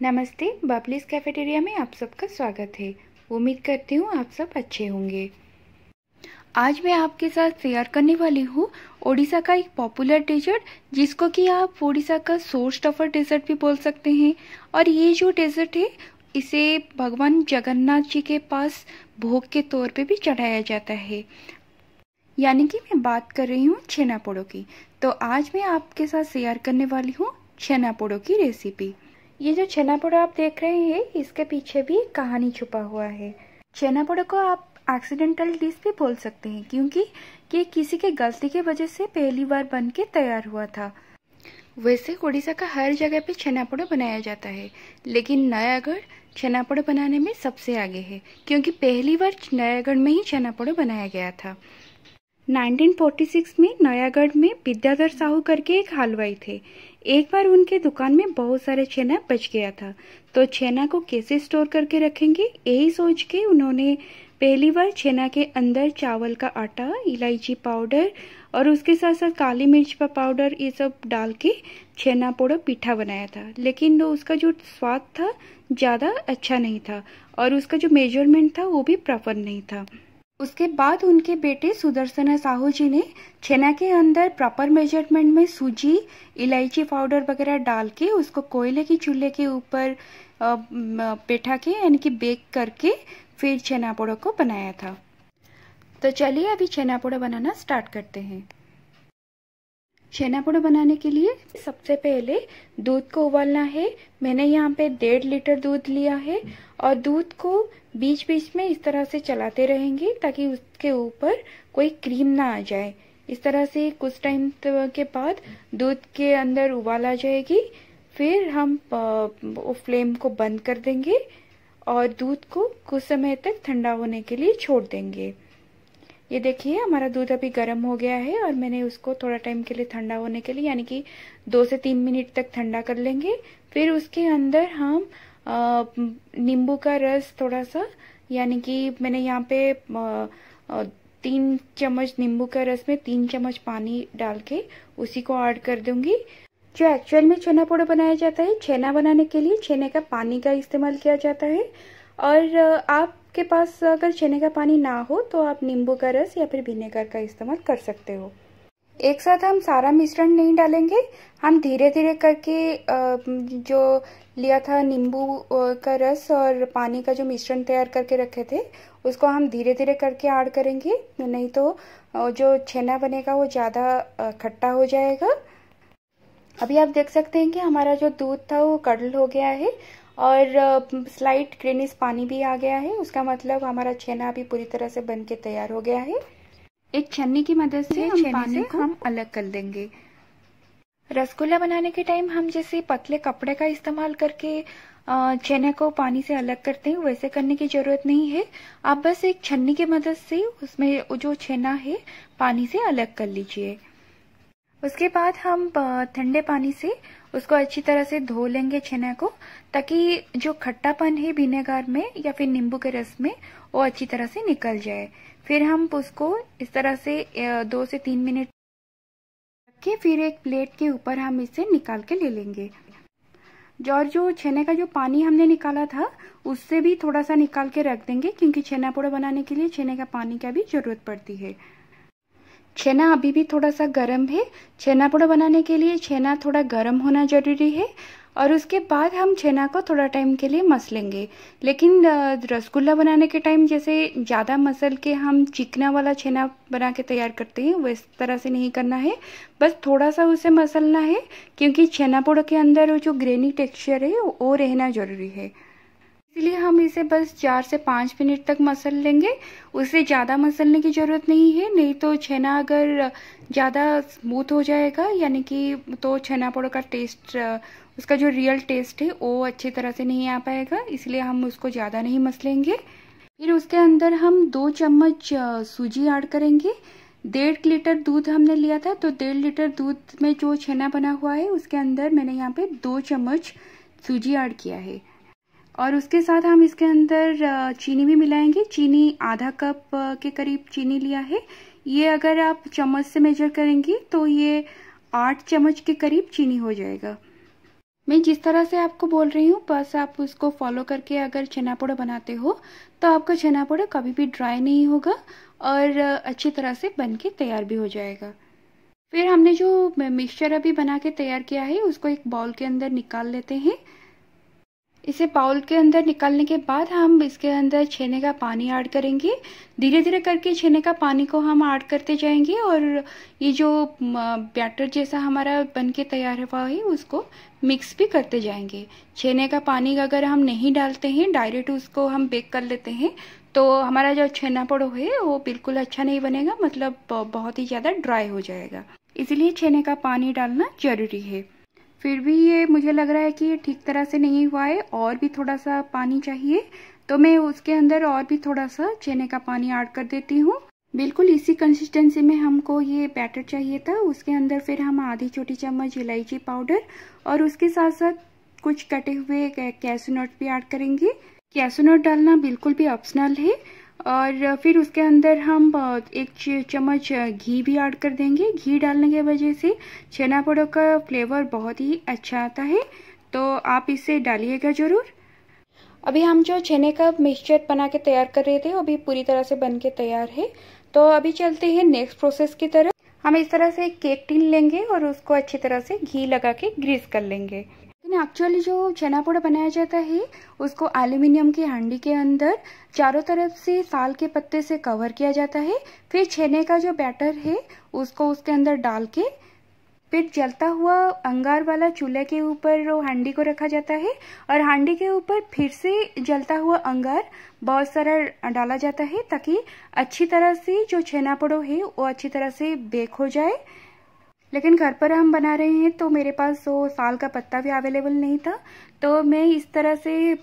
नमस्ते, बबलीज कैफेटेरिया में आप सबका स्वागत है। उम्मीद करती हूँ आप सब अच्छे होंगे। आज मैं आपके साथ शेयर करने वाली हूँ ओडिशा का एक पॉपुलर डेजर्ट, जिसको कि आप ओडिशा का शो स्टफर डेजर्ट भी बोल सकते हैं। और ये जो डेजर्ट है, इसे भगवान जगन्नाथ जी के पास भोग के तौर पे भी चढ़ाया जाता है। यानी कि मैं बात कर रही हूँ छेना पोड़ो की। तो आज मैं आपके साथ शेयर करने वाली हूँ छेना पोड़ो की रेसिपी। ये जो छेना पोड़ा आप देख रहे हैं, इसके पीछे भी एक कहानी छुपा हुआ है। छेना पोड़ा को आप एक्सीडेंटल डिश भी बोल सकते हैं, क्योंकि ये किसी के गलती की वजह से पहली बार बन के तैयार हुआ था। वैसे उड़ीसा का हर जगह पे छेना पोड़ा बनाया जाता है, लेकिन नयागढ़ छेना पोड़ा बनाने में सबसे आगे है, क्योंकि पहली बार नयागढ़ में ही छेना पोड़ा बनाया गया था। 1946 में नयागढ़ में विद्याधर साहू करके एक हलवाई थे। एक बार उनके दुकान में बहुत सारे छेना बच गया था, तो छेना को कैसे स्टोर करके रखेंगे, यही सोच के उन्होंने पहली बार छेना के अंदर चावल का आटा, इलायची पाउडर और उसके साथ साथ काली मिर्च का पाउडर, ये सब डाल के छेना पोड़ा पीठा बनाया था। लेकिन उसका जो स्वाद था ज़्यादा अच्छा नहीं था, और उसका जो मेजरमेंट था वो भी प्रॉपर नहीं था। उसके बाद उनके बेटे सुदर्शन साहू जी ने छेना के अंदर प्रॉपर मेजरमेंट में सूजी, इलायची पाउडर वगैरह डाल के उसको कोयले की चूल्हे के ऊपर बैठा के, यानी कि बेक करके, फिर छेना पोड़ा को बनाया था। तो चलिए अभी छेना पोड़ा बनाना स्टार्ट करते हैं। छेना पोड़ा बनाने के लिए सबसे पहले दूध को उबालना है। मैंने यहाँ पे 1.5 लीटर दूध लिया है, और दूध को बीच बीच में इस तरह से चलाते रहेंगे ताकि उसके ऊपर कोई क्रीम ना आ जाए। इस तरह से कुछ टाइम के बाद दूध के अंदर उबाल आ जाएगी। फिर हम फ्लेम को बंद कर देंगे और दूध को कुछ समय तक ठंडा होने के लिए छोड़ देंगे। ये देखिए हमारा दूध अभी गर्म हो गया है, और मैंने उसको थोड़ा टाइम के लिए ठंडा होने के लिए, यानी कि 2 से 3 मिनट तक ठंडा कर लेंगे। फिर उसके अंदर हम नींबू का रस थोड़ा सा, यानी कि मैंने यहाँ पे 3 चम्मच नींबू का रस में 3 चम्मच पानी डाल के उसी को ऐड कर दूंगी। जो एक्चुअल में छेना पोड़ा बनाया जाता है, छेना बनाने के लिए छेने का पानी का इस्तेमाल किया जाता है। और आपके पास अगर छेने का पानी ना हो तो आप नींबू का रस या फिर विनेगर का इस्तेमाल कर सकते हो। एक साथ हम सारा मिश्रण नहीं डालेंगे, हम धीरे धीरे करके जो लिया था नींबू का रस और पानी का जो मिश्रण तैयार करके रखे थे, उसको हम धीरे धीरे करके ऐड करेंगे, नहीं तो जो छेना बनेगा वो ज़्यादा खट्टा हो जाएगा। अभी आप देख सकते हैं कि हमारा जो दूध था वो कडल हो गया है, और स्लाइट ग्रीनिश पानी भी आ गया है। उसका मतलब हमारा छेना अभी पूरी तरह से बन के तैयार हो गया है। एक छन्नी की मदद से हम पानी को हम अलग कर देंगे। रसगुल्ला बनाने के टाइम हम जैसे पतले कपड़े का इस्तेमाल करके छेने को पानी से अलग करते हैं, वैसे करने की जरूरत नहीं है। आप बस एक छन्नी की मदद से उसमें जो छेना है पानी से अलग कर लीजिए। उसके बाद हम ठंडे पानी से उसको अच्छी तरह से धो लेंगे छेना को, ताकि जो खट्टापन है विनेगर में या फिर नींबू के रस में वो अच्छी तरह से निकल जाए। फिर हम उसको इस तरह से 2 से 3 मिनट रख के फिर एक प्लेट के ऊपर हम इसे निकाल के ले लेंगे। और जो छेने का जो पानी हमने निकाला था उससे भी थोड़ा सा निकाल के रख देंगे, क्योंकि छेना पोड़ा बनाने के लिए छेने का पानी का भी जरूरत पड़ती है। छेना अभी भी थोड़ा सा गर्म है। छेना पोड़ा बनाने के लिए छेना थोड़ा गर्म होना जरूरी है, और उसके बाद हम छेना को थोड़ा टाइम के लिए मस लेंगे। लेकिन रसगुल्ला बनाने के टाइम जैसे ज़्यादा मसल के हम चिकना वाला छेना बना के तैयार करते हैं, वैस तरह से नहीं करना है। बस थोड़ा सा उसे मसलना है, क्योंकि छेना पोड़ा के अंदर जो ग्रेनी टेक्सचर है वो रहना जरूरी है। इसलिए हम इसे बस 4 से 5 मिनट तक मसल लेंगे। उससे ज़्यादा मसलने की ज़रूरत नहीं है, नहीं तो छेना अगर ज़्यादा स्मूथ हो जाएगा, यानी कि तो छेना पोड़ा का टेस्ट, उसका जो रियल टेस्ट है वो अच्छी तरह से नहीं आ पाएगा। इसलिए हम उसको ज़्यादा नहीं मसलेंगे। फिर उसके अंदर हम 2 चम्मच सूजी ऐड करेंगे। 1.5 लीटर दूध हमने लिया था, तो 1.5 लीटर दूध में जो छेना बना हुआ है उसके अंदर मैंने यहाँ पे 2 चम्मच सूजी ऐड किया है। और उसके साथ हम इसके अंदर चीनी भी मिलाएंगे। चीनी आधा कप के करीब चीनी लिया है। ये अगर आप चम्मच से मेजर करेंगी तो ये 8 चम्मच के करीब चीनी हो जाएगा। मैं जिस तरह से आपको बोल रही हूँ बस आप उसको फॉलो करके अगर छेना पोड़ा बनाते हो तो आपका छेना पोड़ा कभी भी ड्राई नहीं होगा और अच्छी तरह से बन के तैयार भी हो जाएगा। फिर हमने जो मिक्सचर अभी बना के तैयार किया है उसको एक बाउल के अंदर निकाल लेते हैं। इसे बाउल के अंदर निकालने के बाद हम इसके अंदर छेने का पानी ऐड करेंगे। धीरे धीरे करके छेने का पानी को हम ऐड करते जाएंगे और ये जो बैटर जैसा हमारा बन के तैयार हुआ है उसको मिक्स भी करते जाएंगे। छेने का पानी अगर हम नहीं डालते हैं, डायरेक्ट उसको हम बेक कर लेते हैं तो हमारा जो छेना पोड़ा है वो बिल्कुल अच्छा नहीं बनेगा, मतलब बहुत ही ज़्यादा ड्राई हो जाएगा। इसलिए छेने का पानी डालना ज़रूरी है। फिर भी ये मुझे लग रहा है कि ये ठीक तरह से नहीं हुआ है, और भी थोड़ा सा पानी चाहिए, तो मैं उसके अंदर और भी थोड़ा सा छेने का पानी ऐड कर देती हूँ। बिल्कुल इसी कंसिस्टेंसी में हमको ये बैटर चाहिए था। उसके अंदर फिर हम आधी छोटी चम्मच इलायची पाउडर और उसके साथ साथ कुछ कटे हुए कैशू नट भी ऐड करेंगे। कैशू नट डालना बिल्कुल भी ऑप्शनल है। और फिर उसके अंदर हम 1 चम्मच घी भी ऐड कर देंगे। घी डालने की वजह से छेना पोड़ा का फ्लेवर बहुत ही अच्छा आता है, तो आप इसे डालिएगा ज़रूर। अभी हम जो छेने का मिक्सचर बना के तैयार कर रहे थे वो अभी पूरी तरह से बन के तैयार है। तो अभी चलते हैं नेक्स्ट प्रोसेस की तरफ। हम इस तरह से एक केक टिन लेंगे और उसको अच्छी तरह से घी लगा के ग्रीस कर लेंगे। लेकिन एक्चुअली जो छेना पोड़ा बनाया जाता है उसको एल्यूमिनियम की हांडी के अंदर चारों तरफ से साल के पत्ते से कवर किया जाता है। फिर छेने का जो बैटर है उसको उसके अंदर डाल के फिर जलता हुआ अंगार वाला चूल्हे के ऊपर वो हांडी को रखा जाता है और हांडी के ऊपर फिर से जलता हुआ अंगार बहुत सारा डाला जाता है ताकि अच्छी तरह से जो छेना पोड़ा है वो अच्छी तरह से बेक हो जाए। लेकिन घर पर हम बना रहे हैं तो मेरे पास वो साल का पत्ता भी अवेलेबल नहीं था, तो मैं इस तरह से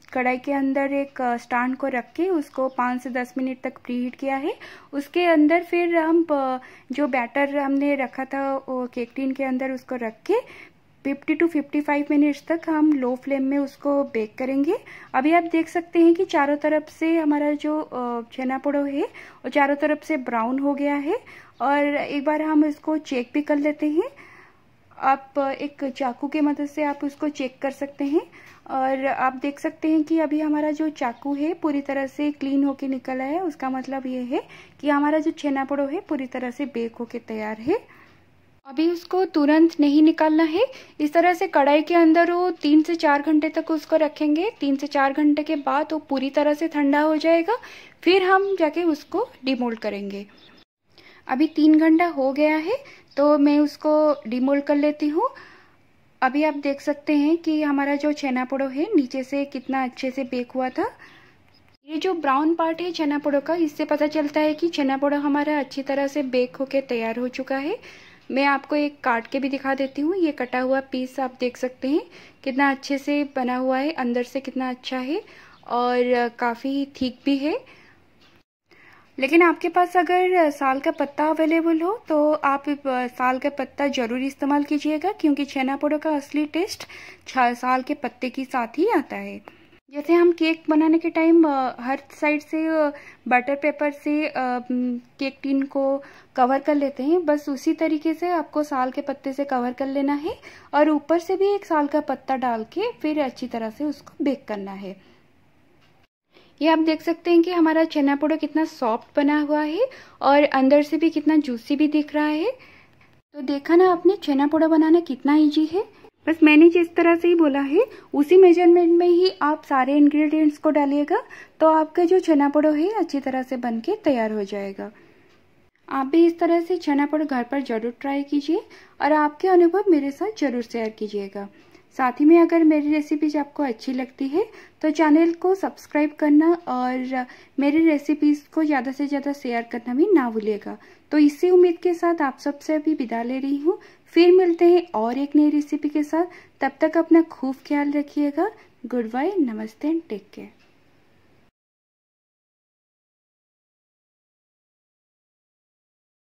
कढ़ाई के अंदर एक स्टैंड को रख के उसको 5 से 10 मिनट तक प्रीहीट किया है। उसके अंदर फिर हम जो बैटर हमने रखा था वो केक टिन के अंदर उसको रख के 50 to 55 मिनट्स तक हम लो फ्लेम में उसको बेक करेंगे। अभी आप देख सकते हैं कि चारों तरफ से हमारा जो छेना पोड़ा है वो चारों तरफ से ब्राउन हो गया है। और एक बार हम इसको चेक भी कर लेते हैं। आप एक चाकू के मदद से आप उसको चेक कर सकते हैं और आप देख सकते हैं कि अभी हमारा जो चाकू है पूरी तरह से क्लीन होके निकला है। उसका मतलब ये है कि हमारा जो छेना पोड़ा है पूरी तरह से बेक होके तैयार है। अभी उसको तुरंत नहीं निकालना है। इस तरह से कढ़ाई के अंदर वो 3 से 4 घंटे तक उसको रखेंगे। 3 से 4 घंटे के बाद वो पूरी तरह से ठंडा हो जाएगा, फिर हम जाके उसको डिमोल्ड करेंगे। अभी 3 घंटा हो गया है तो मैं उसको डिमोल्ड कर लेती हूँ। अभी आप देख सकते हैं कि हमारा जो छेना पोड़ा है नीचे से कितना अच्छे से बेक हुआ था। ये जो ब्राउन पार्ट है छेना पोड़ा का, इससे पता चलता है कि छेना पोड़ा हमारा अच्छी तरह से बेक होके तैयार हो चुका है। मैं आपको एक काट के भी दिखा देती हूँ। ये कटा हुआ पीस आप देख सकते हैं कितना अच्छे से बना हुआ है, अंदर से कितना अच्छा है और काफ़ी थिक भी है। लेकिन आपके पास अगर साल का पत्ता अवेलेबल हो तो आप साल का पत्ता जरूर इस्तेमाल कीजिएगा, क्योंकि छेना पोड़ा का असली टेस्ट साल के पत्ते के साथ ही आता है। जैसे हम केक बनाने के टाइम हर साइड से बटर पेपर से केक टिन को कवर कर लेते हैं, बस उसी तरीके से आपको साल के पत्ते से कवर कर लेना है और ऊपर से भी एक साल का पत्ता डाल के फिर अच्छी तरह से उसको बेक करना है। ये आप देख सकते हैं कि हमारा छेना पोड़ा कितना सॉफ्ट बना हुआ है और अंदर से भी कितना जूसी भी दिख रहा है। तो देखा ना आपने छेना पोड़ा बनाना कितना इजी है। बस मैंने जिस तरह से ही बोला है उसी मेजरमेंट में ही आप सारे इंग्रेडिएंट्स को डालिएगा तो आपका जो छेना पोड़ा है अच्छी तरह से बन के तैयार हो जाएगा। आप भी इस तरह से छेना पोड़ा घर पर जरूर ट्राई कीजिए और आपके अनुभव मेरे साथ जरूर शेयर कीजिएगा। साथ ही में अगर मेरी रेसिपीज आपको अच्छी लगती है तो चैनल को सब्सक्राइब करना और मेरी रेसिपीज को ज़्यादा से ज़्यादा शेयर करना भी ना भूलिएगा। तो इसी उम्मीद के साथ आप सबसे अभी विदा ले रही हूँ। फिर मिलते हैं और एक नई रेसिपी के साथ। तब तक अपना खूब ख्याल रखिएगा। गुड बाय, नमस्ते एंड टेक केयर।